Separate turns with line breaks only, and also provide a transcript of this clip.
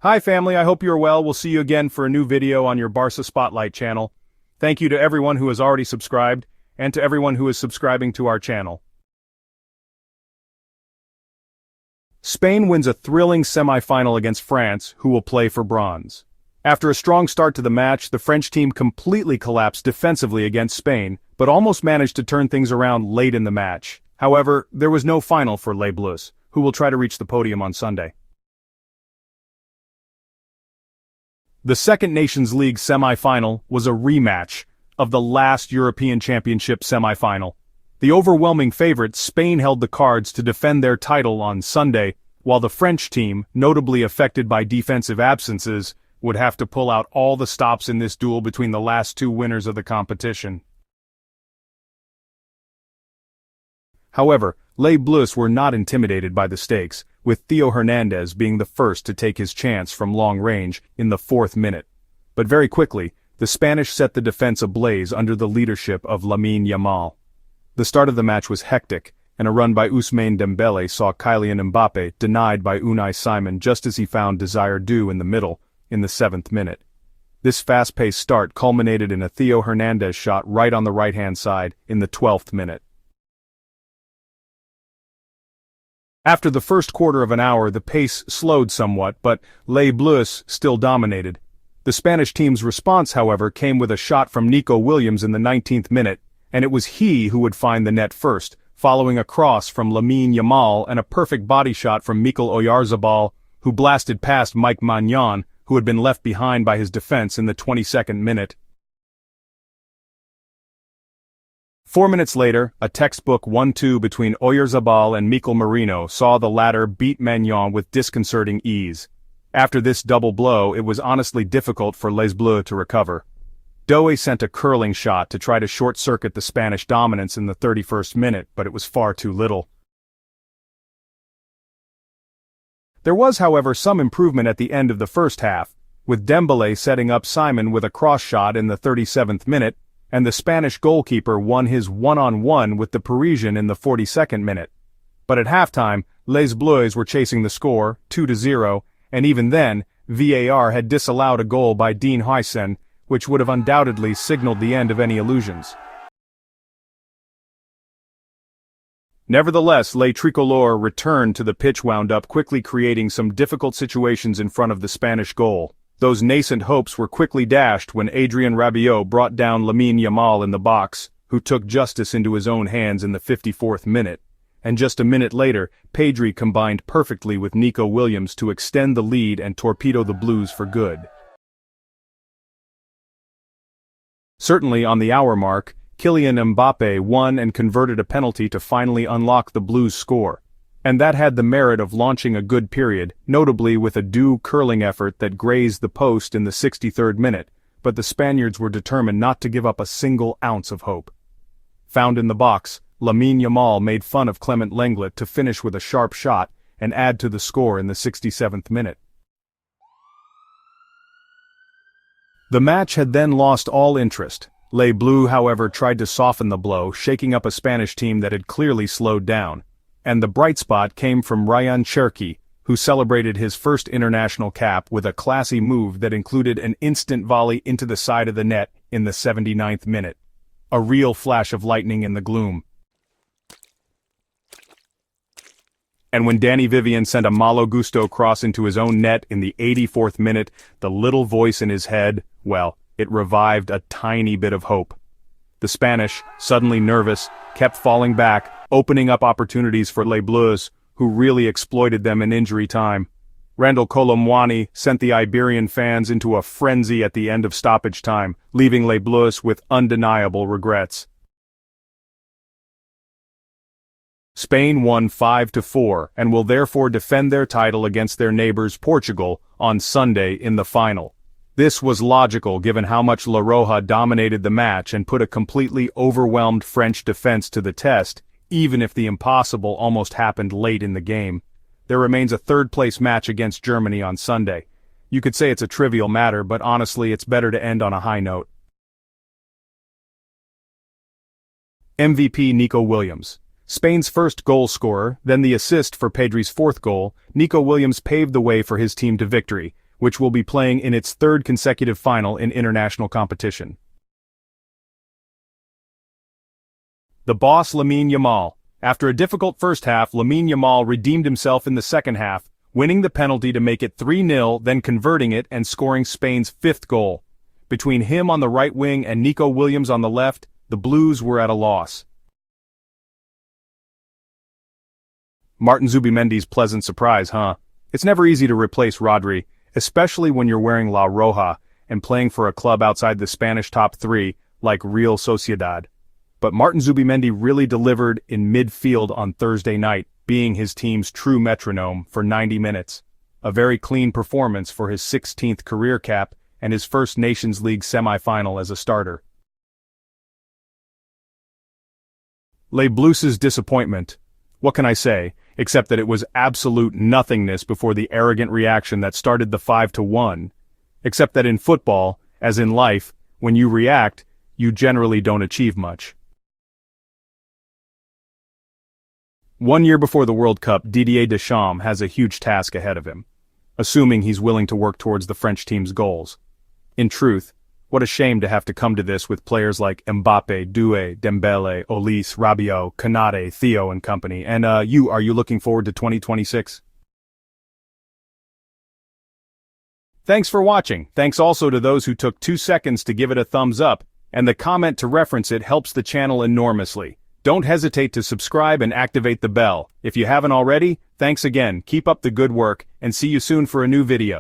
Hi family, I hope you're well. We'll see you again for a new video on your Barça Spotlight channel. Thank you to everyone who has already subscribed, and to everyone who is subscribing to our channel. Spain wins a thrilling semi-final against France, who will play for bronze. After a strong start to the match, the French team completely collapsed defensively against Spain, but almost managed to turn things around late in the match. However, there was no final for Les Bleus, who will try to reach the podium on Sunday. The second Nations League semi-final was a rematch of the last European Championship semi-final. The overwhelming favorite, Spain, held the cards to defend their title on Sunday, while the French team, notably affected by defensive absences, would have to pull out all the stops in this duel between the last two winners of the competition. However, Les Bleus were not intimidated by the stakes, with Theo Hernandez being the first to take his chance from long range in the 4th minute. But very quickly, the Spanish set the defense ablaze under the leadership of Lamine Yamal. The start of the match was hectic, and a run by Ousmane Dembele saw Kylian Mbappé denied by Unai Simon just as he found Desire Du in the middle, in the 7th minute. This fast-paced start culminated in a Theo Hernandez shot right on the right-hand side in the 12th minute. After the first quarter of an hour, the pace slowed somewhat, but Les Bleus still dominated. The Spanish team's response, however, came with a shot from Nico in the 19th minute, and it was he who would find the net first, following a cross from Lamine Yamal and a perfect body shot from Mikel Oyarzabal, who blasted past Mike Maignan, who had been left behind by his defense in the 22nd minute. 4 minutes later, a textbook 1-2 between Oyarzabal and Mikel Merino saw the latter beat Maignan with disconcerting ease. After this double blow, it was honestly difficult for Les Bleus to recover. Doué sent a curling shot to try to short-circuit the Spanish dominance in the 31st minute, but it was far too little. There was, however, some improvement at the end of the first half, with Dembele setting up Simon with a cross shot in the 37th minute, and the Spanish goalkeeper won his one-on-one with the Parisian in the 42nd minute. But at halftime, Les Bleus were chasing the score, 2-0, and even then, VAR had disallowed a goal by Dean Huijsen, which would have undoubtedly signaled the end of any illusions. Nevertheless, Les Tricolores returned to the pitch, wound up quickly creating some difficult situations in front of the Spanish goal. Those nascent hopes were quickly dashed when Adrien Rabiot brought down Lamine Yamal in the box, who took justice into his own hands in the 54th minute. And just a minute later, Pedri combined perfectly with Nico to extend the lead and torpedo the Blues for good. Certainly on the hour mark, Kylian Mbappé won and converted a penalty to finally unlock the Blues' score. And that had the merit of launching a good period, notably with a Du curling effort that grazed the post in the 63rd minute, but the Spaniards were determined not to give up a single ounce of hope. Found in the box, Lamine Yamal made fun of Clement Lenglet to finish with a sharp shot and add to the score in the 67th minute. The match had then lost all interest. Les Bleus, however, tried to soften the blow, shaking up a Spanish team that had clearly slowed down. And the bright spot came from Cherki, who celebrated his first international cap with a classy move that included an instant volley into the side of the net in the 79th minute. A real flash of lightning in the gloom. And when Danny Vivian sent a malo gusto cross into his own net in the 84th minute, the little voice in his head, well, it revived a tiny bit of hope. The Spanish, suddenly nervous, kept falling back, opening up opportunities for Les Bleus, who really exploited them in injury time. Randall Colomwani sent the Iberian fans into a frenzy at the end of stoppage time, leaving Les Bleus with undeniable regrets. Spain won 5-4 and will therefore defend their title against their neighbors Portugal on Sunday in the final. This was logical given how much La Roja dominated the match and put a completely overwhelmed French defense to the test, even if the impossible almost happened late in the game. There remains a third-place match against Germany on Sunday. You could say it's a trivial matter, but honestly it's better to end on a high note. MVP Nico Williams. Spain's first goal scorer, then the assist for Pedri's fourth goal, Nico Williams paved the way for his team to victory, which will be playing in its third consecutive final in international competition. The boss Lamine Yamal. After a difficult first half, Lamine Yamal redeemed himself in the second half, winning the penalty to make it 3-0, then converting it and scoring Spain's fifth goal. Between him on the right wing and Nico Williams on the left, the Blues were at a loss. Martin Zubimendi's pleasant surprise, huh? It's never easy to replace Rodri, especially when you're wearing La Roja and playing for a club outside the Spanish top three, like Real Sociedad. But Martin Zubimendi really delivered in midfield on Thursday night, being his team's true metronome for 90 minutes. A very clean performance for his 16th career cap and his first Nations League semi-final as a starter. Les Bleus' disappointment. What can I say, except that it was absolute nothingness before the arrogant reaction that started the 5-1. Except that in football, as in life, when you react, you generally don't achieve much. 1 year before the World Cup, Didier Deschamps has a huge task ahead of him, assuming he's willing to work towards the French team's goals. In truth, what a shame to have to come to this with players like Mbappé, Doué, Dembele, Olise, Rabiot, Konate, Theo and company. And are you looking forward to 2026? Thanks for watching. Thanks also to those who took 2 seconds to give it a thumbs up, and the comment to reference it helps the channel enormously. Don't hesitate to subscribe and activate the bell. If you haven't already, thanks again, keep up the good work, and see you soon for a new video.